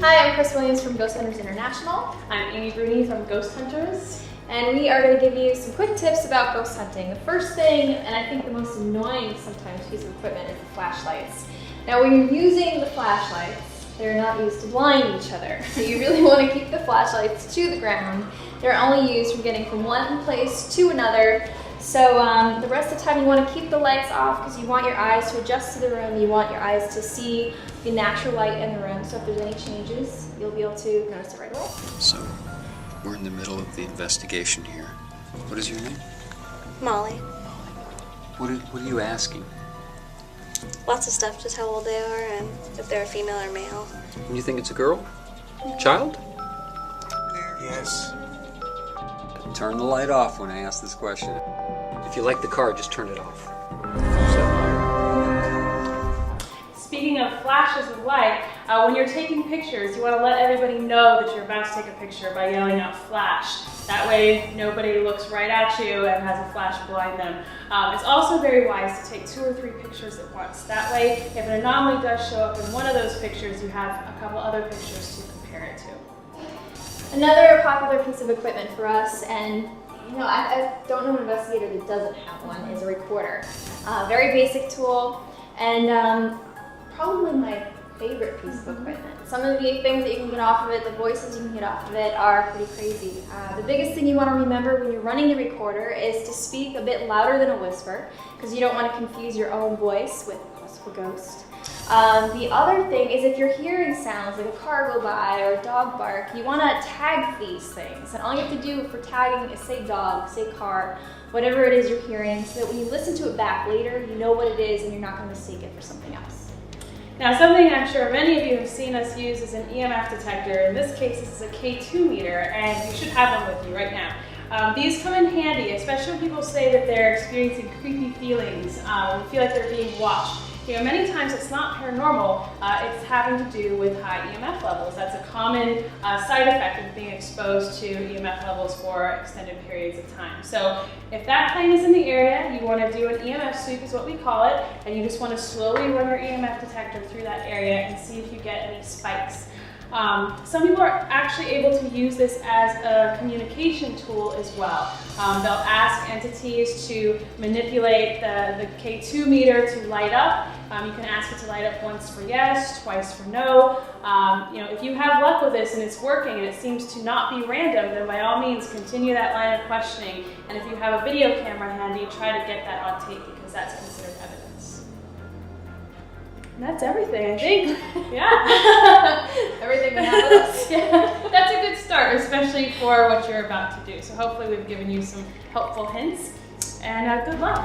Hi, I'm Chris Williams from Ghost Hunters International. I'm Amy Bruni from Ghost Hunters. And we are going to give you some quick tips about ghost hunting. The first thing, and I think the most annoying sometimes piece of equipment, is the flashlights. Now when you're using the flashlights, they're not used to blind each other. So you really want to keep the flashlights to the ground. They're only used for getting from one place to another. So the rest of the time you want to keep the lights off because you want your eyes to adjust to the room. You want your eyes to see the natural light in the room. So if there's any changes, you'll be able to notice it right away. So, we're in the middle of the investigation here. What is your name? Molly. What are you asking? Lots of stuff, just how old they are and if they're female or male. And you think it's a girl? Child? Yes. Turn the light off when I ask this question. If you like the car, just turn it off. Speaking of flashes of light, when you're taking pictures, you want to let everybody know that you're about to take a picture by yelling out flash. That way nobody looks right at you and has a flash blind them. It's also very wise to take 2 or 3 pictures at once. That way, if an anomaly does show up in one of those pictures, you have a couple other pictures to compare it to. Another popular piece of equipment for us, and you know, I don't know an investigator that doesn't have one, is a recorder. Very basic tool, and probably my favorite piece of equipment. Some of the things that you can get off of it, the voices you can get off of it, are pretty crazy. The biggest thing you want to remember when you're running the recorder is to speak a bit louder than a whisper, because you don't want to confuse your own voice with a possible ghost. The other thing is if you're hearing sounds like a car go by or a dog bark, you want to tag these things. And all you have to do for tagging is say dog, say car, whatever it is you're hearing, so that when you listen to it back later, you know what it is and you're not going to mistake it for something else. Now, something I'm sure many of you have seen us use is an EMF detector. In this case, this is a K2 meter, and you should have one with you right now. These come in handy, especially when people say that they're experiencing creepy feelings, feel like they're being watched. You know, many times it's not paranormal, it's having to do with high EMF levels. That's a common side effect of being exposed to EMF levels for extended periods of time. So if that plane is in the area, you want to do an EMF sweep is what we call it, and you just want to slowly run your EMF detector through that area and see if you get any spikes. Some people are actually able to use this as a communication tool as well. They'll ask entities to manipulate the K2 meter to light up. You can ask it to light up once for yes, twice for no. You know, if you have luck with this and it's working and it seems to not be random, then by all means continue that line of questioning. And if you have a video camera handy, try to get that on tape because that's considered evidence. And that's everything, I think. Yeah. Everything we have with us. Yeah, that's a good start, especially for what you're about to do. So hopefully we've given you some helpful hints, and good luck.